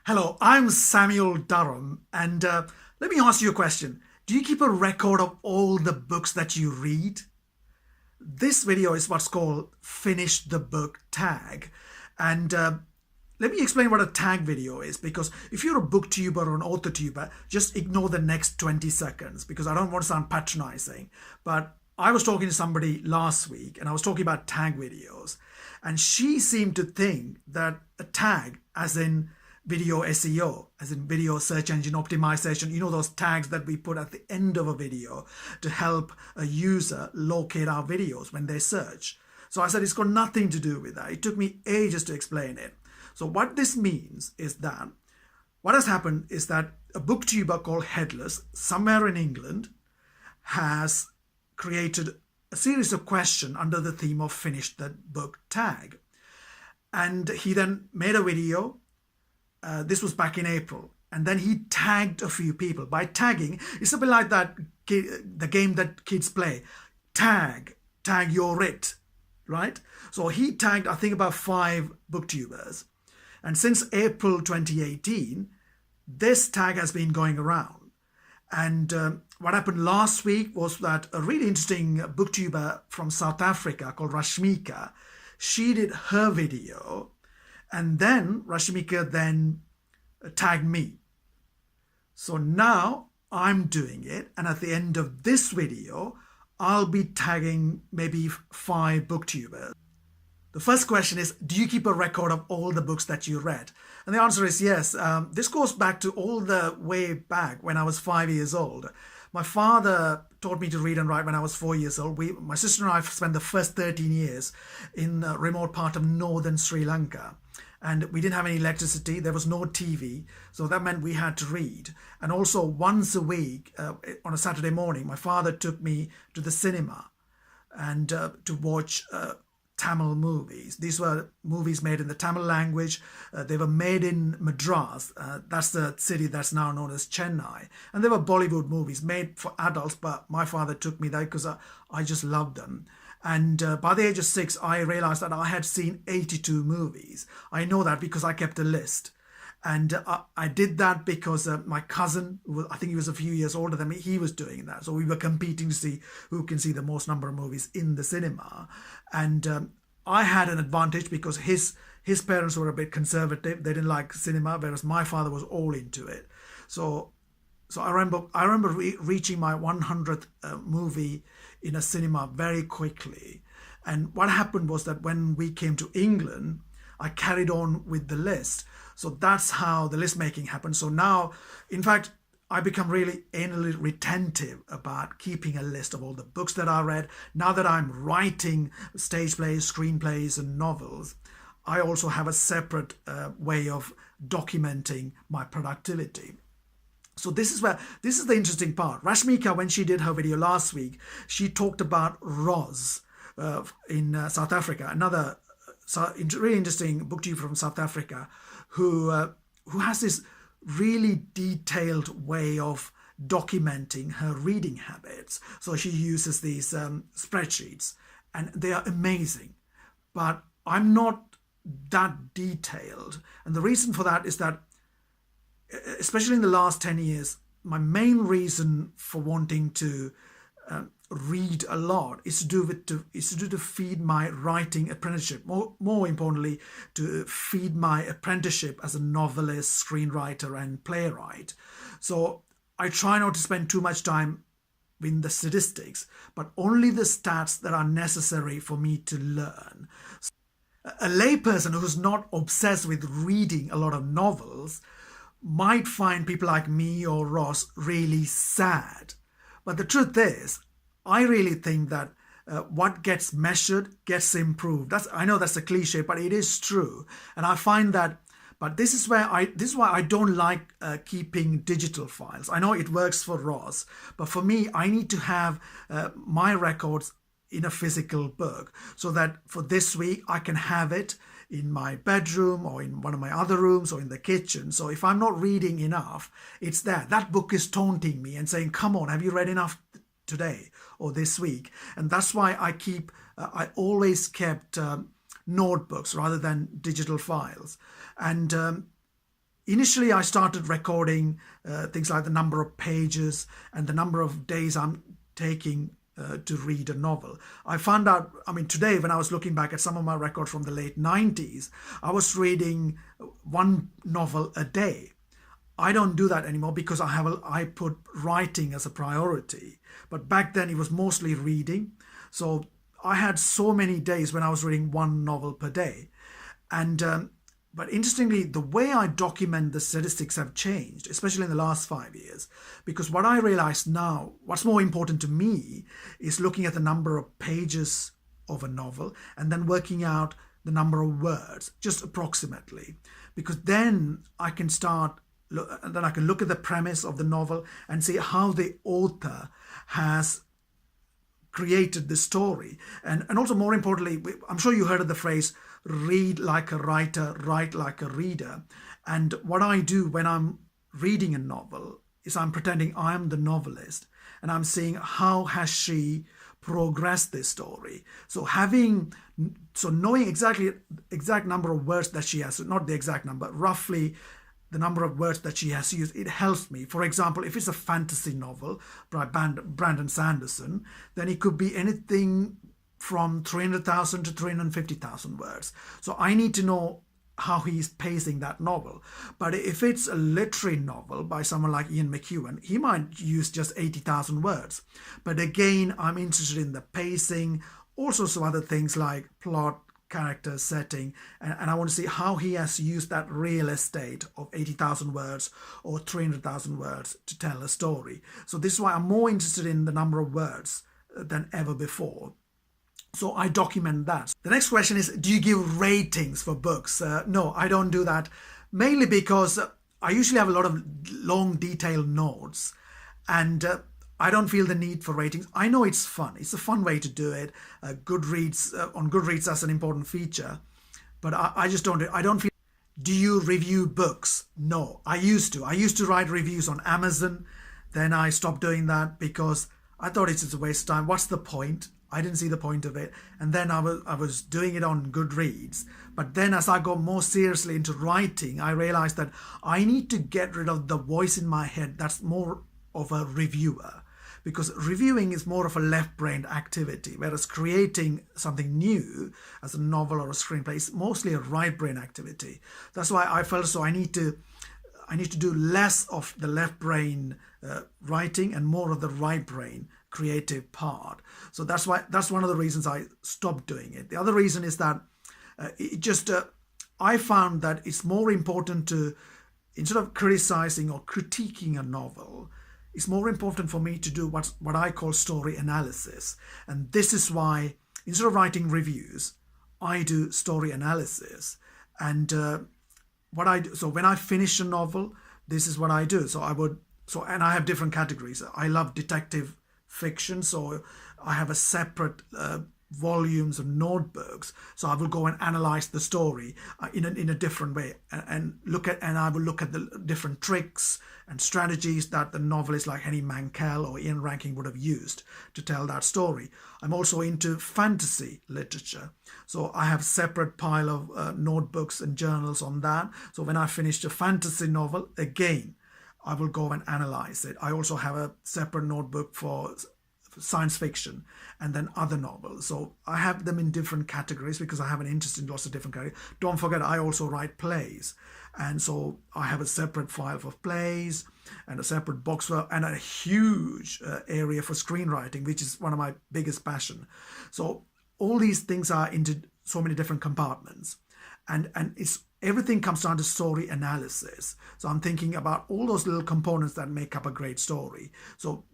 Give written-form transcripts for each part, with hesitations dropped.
Hello, I'm Samuel Daram, and let me ask you a question. Do you keep a record of all the books that you read? This video is what's called Finish the Book Tag. And let me explain what a tag video is, because if you're a booktuber or an author tuber, just ignore the next 20 seconds because I don't want to sound patronizing. But I was talking to somebody last week and I was talking about tag videos, and she seemed to think that a tag, as in video SEO, as in video search engine optimization, those tags that we put at the end of a video to help a user locate our videos when they search. So I said it's got nothing to do with that. It took me ages to explain it. So what this means is that what has happened is that a booktuber called Headless, somewhere in England, has created a series of questions under the theme of Finish the Book Tag. And he then made a video. This was back in April. And then he tagged a few people. By tagging, it's a bit like the game that kids play. Tag you're it, right? So he tagged, I think, about 5 booktubers. And since April 2018, this tag has been going around. And what happened last week was that a really interesting booktuber from South Africa called Rashmika, she did her video, and then Rashmika then tagged me. So now I'm doing it, and at the end of this video, I'll be tagging maybe 5 booktubers. The first question is, do you keep a record of all the books that you read? And the answer is yes. This goes back to all the way back when I was 5 years old. My father taught me to read and write when I was 4 years old. My sister and I spent the first 13 years in a remote part of northern Sri Lanka. And we didn't have any electricity. There was no TV. So that meant we had to read. And also once a week, on a Saturday morning, my father took me to the cinema and to watch Tamil movies. These were movies made in the Tamil language. They were made in Madras. That's the city that's now known as Chennai. And they were Bollywood movies made for adults, but my father took me there because I just loved them. And by the age of 6, I realized that I had seen 82 movies. I know that because I kept a list. And I did that because my cousin, I think he was a few years older than me, he was doing that. So we were competing to see who can see the most number of movies in the cinema. And I had an advantage because his parents were a bit conservative. They didn't like cinema, whereas my father was all into it. So I remember reaching my 100th movie in a cinema very quickly. And what happened was that when we came to England, I carried on with the list. So that's how the list making happened. So now, in fact, I become really anally retentive about keeping a list of all the books that I read. Now that I'm writing stage plays, screenplays, and novels, I also have a separate way of documenting my productivity. So this is the interesting part. Rashmika, when she did her video last week, she talked about Roz in South Africa, another really interesting booktuber from South Africa, who has this really detailed way of documenting her reading habits. So she uses these spreadsheets, and they are amazing. But I'm not that detailed, and the reason for that is that, especially in the last 10 years, my main reason for wanting to read a lot is to feed my writing apprenticeship. More importantly, to feed my apprenticeship as a novelist, screenwriter, and playwright. So I try not to spend too much time in the statistics, but only the stats that are necessary for me to learn. A layperson who's not obsessed with reading a lot of novels might find people like me or Ross really sad. But the truth is, I really think that what gets measured gets improved. I know that's a cliche, but it is true. And I find that, but this is why I don't like keeping digital files. I know it works for Ross, but for me, I need to have my records in a physical book so that for this week I can have it in my bedroom or in one of my other rooms or in the kitchen. So if I'm not reading enough, it's there. That book is taunting me and saying, come on, have you read enough today or this week? And that's why I always kept notebooks rather than digital files. And initially I started recording things like the number of pages and the number of days I'm taking to read a novel. I found out, I mean, today when I was looking back at some of my records from the late 90s, I was reading one novel a day. I don't do that anymore because I put writing as a priority. But back then it was mostly reading. So I had so many days when I was reading one novel per day. And but interestingly, the way I document the statistics have changed, especially in the last 5 years, because what I realize now, what's more important to me is looking at the number of pages of a novel and then working out the number of words, just approximately, because then I can look at the premise of the novel and see how the author has created the story. And also more importantly, I'm sure you heard of the phrase, read like a writer, write like a reader. And what I do when I'm reading a novel is I'm pretending I'm the novelist and I'm seeing how has she progressed this story. So knowing exact number of words that she has, not the exact number, roughly the number of words that she has used, it helps me. For example, if it's a fantasy novel by Brandon Sanderson, then it could be anything from 300,000 to 350,000 words. So I need to know how he's pacing that novel. But if it's a literary novel by someone like Ian McEwan, he might use just 80,000 words. But again, I'm interested in the pacing, also some other things like plot, character, setting, and I want to see how he has used that real estate of 80,000 words or 300,000 words to tell a story. So this is why I'm more interested in the number of words than ever before. So I document that. The next question is, do you give ratings for books? No, I don't do that, mainly because I usually have a lot of long detailed notes and I don't feel the need for ratings. I know it's fun. It's a fun way to do it. Goodreads, on Goodreads, that's an important feature, but I just don't do it. I don't feel. Do you review books? No, I used to. I used to write reviews on Amazon. Then I stopped doing that because I thought it's just a waste of time. What's the point? I didn't see the point of it. And then I was doing it on Goodreads. But then as I got more seriously into writing, I realized that I need to get rid of the voice in my head that's more of a reviewer. Because reviewing is more of a left-brained activity, whereas creating something new as a novel or a screenplay is mostly a right-brain activity. That's why I felt so I need to do less of the left brain writing and more of the right brain creative part. So that's one of the reasons I stopped doing it. The other reason is that I found that it's more important to, instead of criticizing or critiquing a novel, it's more important for me to do what I call story analysis. And this is why instead of writing reviews, I do story analysis. And what I do, so when I finish a novel, this is what I do. And I have different categories. I love detective fiction, so I have a separate volumes of notebooks. So I will go and analyze the story in a different way and I will look at the different tricks and strategies that the novelists like Henry Mankell or Ian Rankin would have used to tell that story. I'm also into fantasy literature. So I have a separate pile of notebooks and journals on that. So when I finish a fantasy novel, again, I will go and analyze it. I also have a separate notebook for science fiction and then other novels. So I have them in different categories because I have an interest in lots of different categories. Don't forget, I also write plays. And so I have a separate file for plays and a separate box for, and a huge area for screenwriting, which is one of my biggest passion. So all these things are into so many different compartments. And everything comes down to story analysis. So I'm thinking about all those little components that make up a great story. So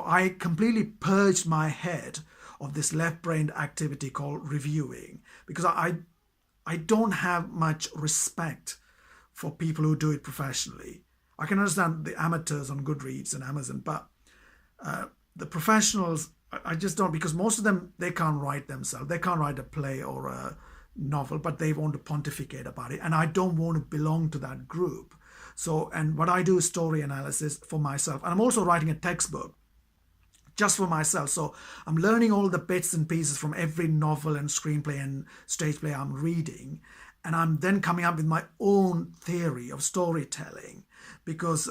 I completely purged my head of this left-brained activity called reviewing, because I don't have much respect for people who do it professionally. I can understand the amateurs on Goodreads and Amazon, but the professionals, I just don't, because most of them, they can't write themselves. They can't write a play or a novel, but they want to pontificate about it. And I don't want to belong to that group. So, and what I do is story analysis for myself. And I'm also writing a textbook just for myself. So I'm learning all the bits and pieces from every novel and screenplay and stage play I'm reading. and I'm then coming up with my own theory of storytelling, because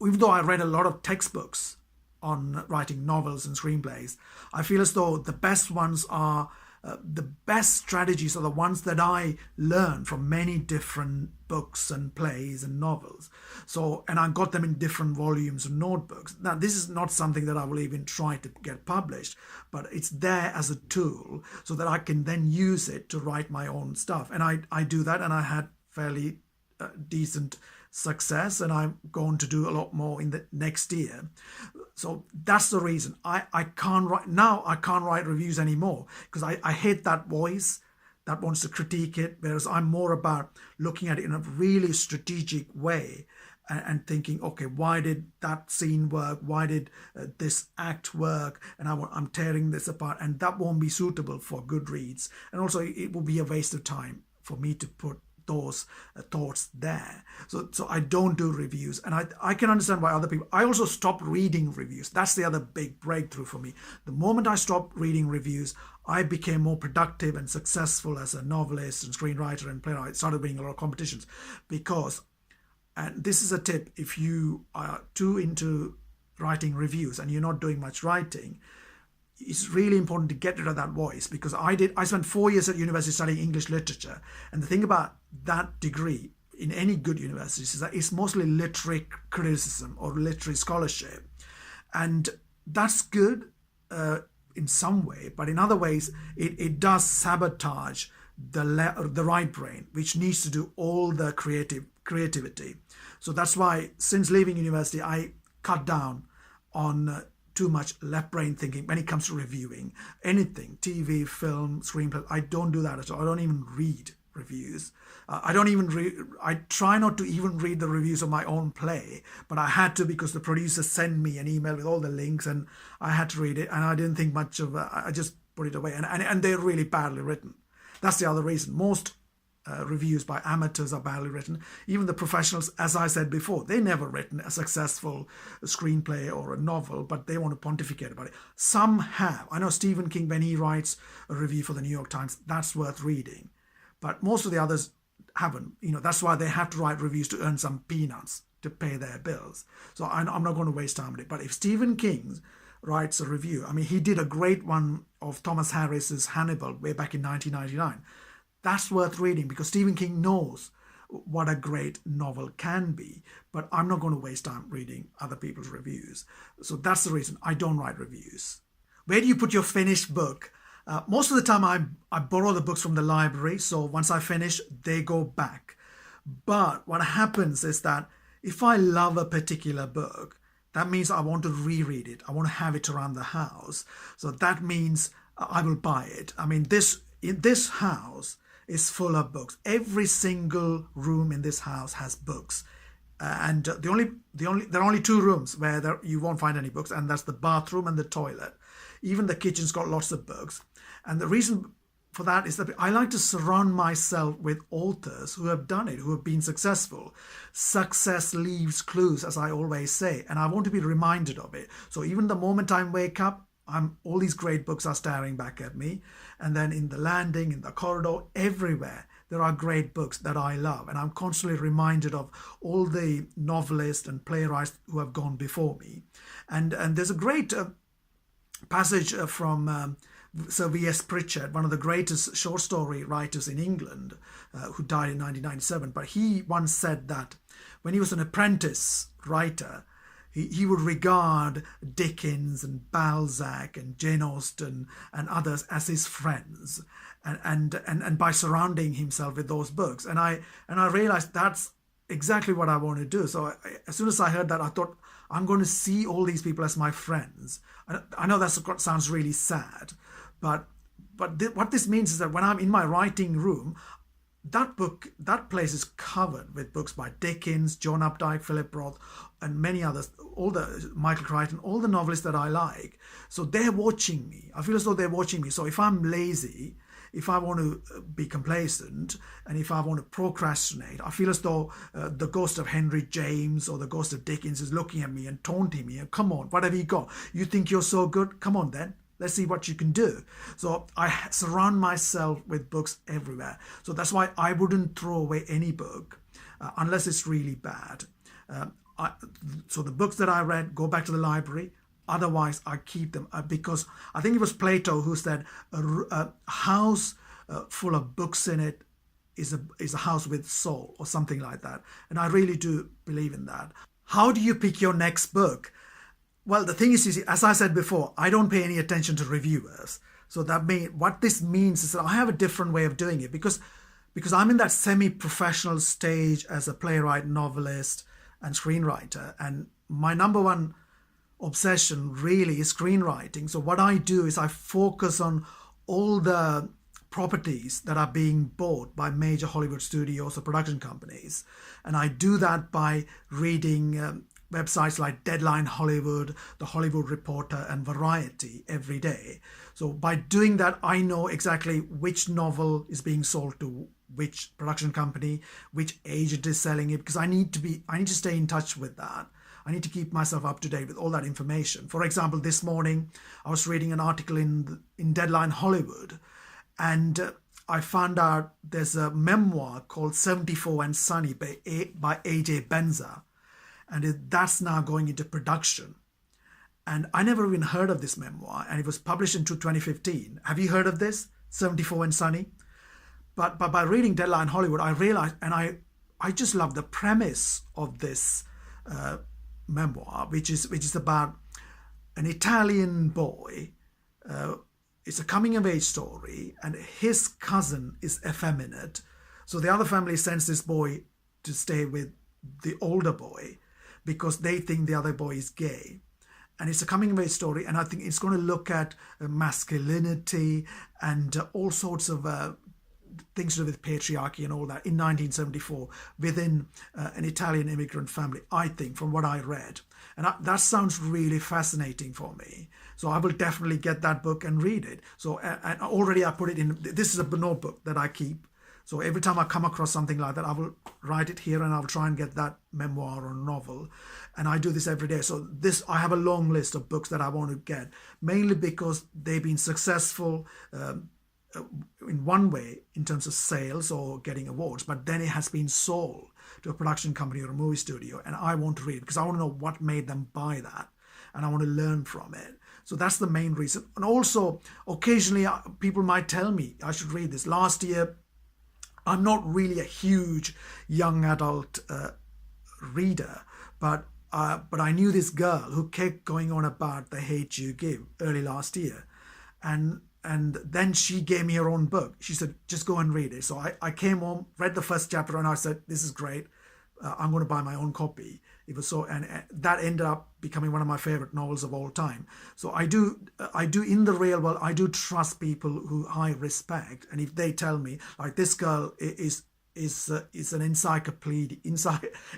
even though I read a lot of textbooks on writing novels and screenplays, I feel as though the best ones are the best strategies are the ones that I learn from many different books and plays and novels. So, and I got them in different volumes and notebooks. Now, this is not something that I will even try to get published, but it's there as a tool so that I can then use it to write my own stuff. And I do that, and I had fairly decent success, and I'm going to do a lot more in the next year. So that's the reason I can't write reviews anymore, because I hate that voice that wants to critique it, whereas I'm more about looking at it in a really strategic way and thinking, okay, why did that scene work? Why did this act work? And I'm tearing this apart, and that won't be suitable for Goodreads. And also it will be a waste of time for me to put those thoughts there. So I don't do reviews, and I can understand why other people. I also stopped reading reviews. That's the other big breakthrough for me. The moment I stopped reading reviews, I became more productive and successful as a novelist and screenwriter and playwright. I started winning a lot of competitions because, and this is a tip, if you are too into writing reviews and you're not doing much writing, it's really important to get rid of that voice, because I spent 4 years at university studying English literature, and the thing about that degree in any good university is that it's mostly literary criticism or literary scholarship, and that's good in some way, but in other ways it does sabotage the right brain, which needs to do all the creativity. So that's why since leaving university I cut down on too much left brain thinking when it comes to reviewing anything, TV, film, screenplay. I don't do that at all. I don't even read reviews. I try not to even read the reviews of my own play, but I had to, because the producer sent me an email with all the links and I had to read it, and I didn't think much of it. I just put it away, and they're really badly written. That's the other reason. Most reviews by amateurs are badly written. Even the professionals, as I said before, they never written a successful screenplay or a novel, but they want to pontificate about it. Some have. I know Stephen King, when he writes a review for the New York Times, that's worth reading, but most of the others haven't. That's why they have to write reviews to earn some peanuts to pay their bills. So I'm not going to waste time on it. But if Stephen King writes a review, I mean, he did a great one of Thomas Harris's Hannibal way back in 1999. That's worth reading, because Stephen King knows what a great novel can be. But I'm not going to waste time reading other people's reviews. So that's the reason I don't write reviews. Where do you put your finished book? Most of the time I borrow the books from the library. So once I finish, they go back. But what happens is that if I love a particular book, that means I want to reread it. I want to have it around the house. So that means I will buy it. I mean, in this house is full of books. Every single room in this house has books, and there are only two rooms where you won't find any books, and that's the bathroom and the toilet. Even the kitchen's got lots of books, and the reason for that is that I like to surround myself with authors who have done it, who have been successful. Success leaves clues, as I always say, and I want to be reminded of it. So even the moment I wake up, all these great books are staring back at me. And then in the landing, in the corridor, everywhere, there are great books that I love. And I'm constantly reminded of all the novelists and playwrights who have gone before me. And there's a great passage from Sir V.S. Pritchard, one of the greatest short story writers in England, who died in 1997. But he once said that when he was an apprentice writer, he would regard Dickens and Balzac and Jane Austen and others as his friends, and by surrounding himself with those books. And I realized that's exactly what I want to do. So as soon as I heard that, I thought, I'm going to see all these people as my friends. I know that sounds really sad, but what this means is that when I'm in my writing room, that place is covered with books by Dickens, John Updike, Philip Roth, and many others, all the Michael Crichton, all the novelists that I like. So they're watching me. I feel as though they're watching me. So if I'm lazy, if I want to be complacent, and if I want to procrastinate, I feel as though the ghost of Henry James or the ghost of Dickens is looking at me and taunting me. And come on, what have you got? You think you're so good? Come on then. let's see what you can do. So I surround myself with books everywhere. So that's why I wouldn't throw away any book unless it's really bad. So the books that I read go back to the library. Otherwise, I keep them because I think it was Plato who said a house full of books in it is a house with soul, or something like that. And I really do believe in that. How do you pick your next book? Well, the thing is, you see, as I said before, I don't pay any attention to reviewers. So what this means is that I have a different way of doing it because I'm in that semi-professional stage as a playwright, novelist, and screenwriter. And my number one obsession really is screenwriting. So what I do is I focus on all the properties that are being bought by major Hollywood studios or production companies. And I do that by reading websites like Deadline Hollywood, The Hollywood Reporter, and Variety every day. So by doing that, I know exactly which novel is being sold to which production company, which agent is selling it, because I need to stay in touch with that. I need to keep myself up to date with all that information. For example, this morning I was reading an article in Deadline Hollywood, and I found out there's a memoir called 74 and Sunny by A.J. Benza, and that's now going into production. And I never even heard of this memoir, and it was published in 2015. Have you heard of this, 74 and Sunny? But by reading Deadline Hollywood, I realized, and I just love the premise of this memoir, which is about an Italian boy. It's a coming-of-age story, and his cousin is effeminate. So the other family sends this boy to stay with the older boy because they think the other boy is gay. And it's a coming-of-age story, and I think it's going to look at masculinity and all sorts of things to do with patriarchy and all that in 1974 within an Italian immigrant family, I think, from what I read. And that sounds really fascinating for me. So I will definitely get that book and read it. So and already I put it in, this is a notebook that I keep. So every time I come across something like that, I will write it here and I'll try and get that memoir or novel. And I do this every day. So I have a long list of books that I want to get, mainly because they've been successful in one way in terms of sales or getting awards, but then it has been sold to a production company or a movie studio, and I want to read because I want to know what made them buy that, and I want to learn from it. So that's the main reason. And also, occasionally people might tell me I should read this. Last year, I'm not really a huge young adult reader, but I knew this girl who kept going on about The Hate U Give early last year, and then she gave me her own book. She said, just go and read it. So I came home, read the first chapter, and I said, this is great. I'm going to buy my own copy. It was so, and that ended up becoming one of my favorite novels of all time. So I do in the real world, I do trust people who I respect. And if they tell me, like, this girl is an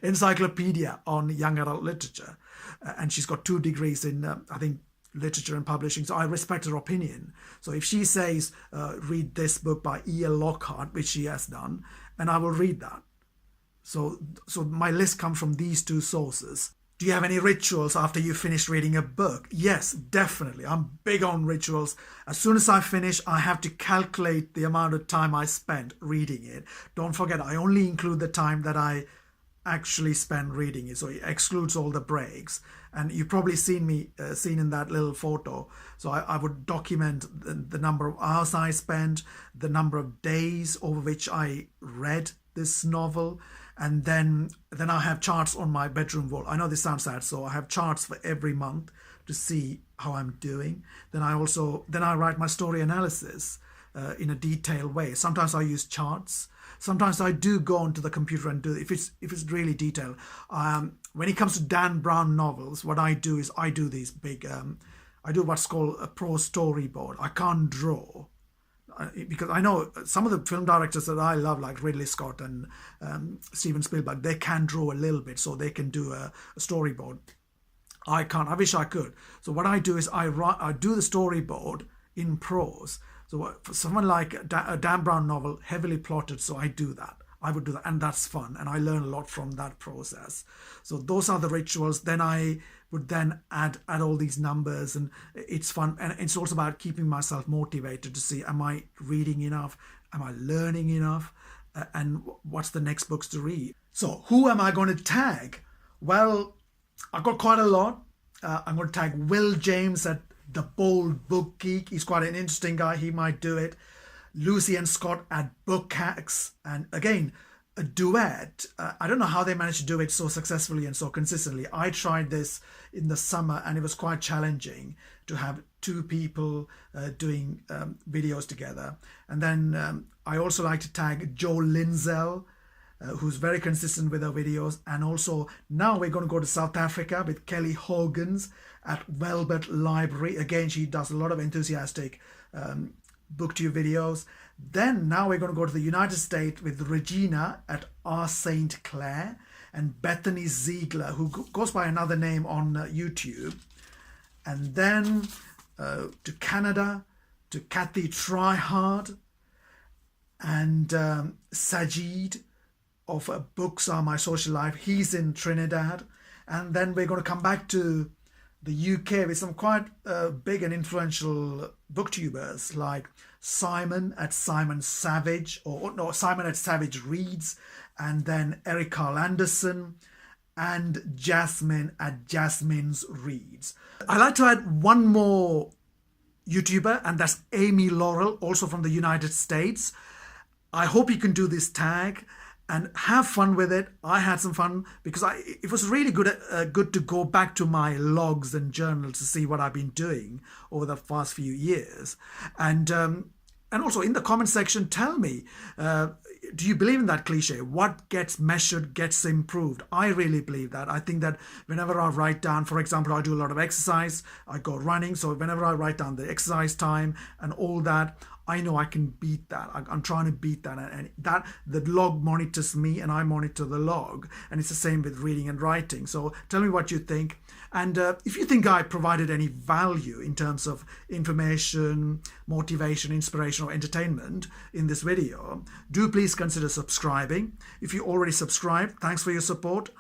encyclopedia on young adult literature, and she's got 2 degrees in, I think, literature and publishing, so I respect her opinion. So if she says read this book by E.L. Lockhart, which she has done, and I will read that. So my list comes from these 2 sources. Do you have any rituals after you finish reading a book? Yes, definitely. I'm big on rituals. As soon as I finish, I have to calculate the amount of time I spent reading it. Don't forget, I only include the time that I actually spend reading it, so it excludes all the breaks. And you've probably seen in that little photo. So I would document the number of hours I spent, the number of days over which I read this novel, and then I have charts on my bedroom wall. I know this sounds sad, so I have charts for every month to see how I'm doing. Then I write my story analysis in a detailed way. Sometimes I use charts. Sometimes I do go onto the computer and do it if it's really detailed. When it comes to Dan Brown novels, what I do is I do these big, I do what's called a pro storyboard. I can't draw because I know some of the film directors that I love, like Ridley Scott and Steven Spielberg, they can draw a little bit, so they can do a storyboard. I can't. I wish I could. So what I do is I do the storyboard in prose. So for someone like a Dan Brown novel, heavily plotted, so I do that. I would do that, and that's fun, and I learn a lot from that process. So those are the rituals. Then I would then add all these numbers, and it's fun, and it's also about keeping myself motivated to see, am I reading enough, am I learning enough, and what's the next books to read. So who am I going to tag? Well, I've got quite a lot. I'm going to tag Will James at The Bold Book Geek. He's quite an interesting guy. He might do it. Lucy and Scott at Book Hacks. And again, a duet. I don't know how they managed to do it so successfully and so consistently. I tried this in the summer and it was quite challenging to have two people doing videos together. And then I also like to tag Joe Linzell, who's very consistent with her videos. And also now we're going to go to South Africa with Kelly Hogan's at Velvet Library. Again, she does a lot of enthusiastic BookTube videos. Then now we're going to go to the United States with Regina at R. St. Clair and Bethany Ziegler, who goes by another name on YouTube. And then to Canada, to Kathy Tryhard and Sajid of Books Are My Social Life. He's in Trinidad. And then we're going to come back to the UK with some quite big and influential booktubers like Simon at Simon Savage, or no, Simon at Savage Reads, and then Eric Carl Anderson and Jasmine at Jasmine's Reads. I like to add one more YouTuber, and that's Amy Laurel, also from the United States. I hope you can do this tag and have fun with it. I had some fun because it was really good to go back to my logs and journals to see what I've been doing over the past few years. And also in the comment section, tell me, do you believe in that cliche? What gets measured gets improved. I really believe that. I think that whenever I write down, for example, I do a lot of exercise, I go running. So whenever I write down the exercise time and all that, I know I can beat that. I'm trying to beat that, and that the log monitors me and I monitor the log. And it's the same with reading and writing. So tell me what you think. And if you think I provided any value in terms of information, motivation, inspiration, or entertainment in this video, do please consider subscribing. If you already subscribed, thanks for your support.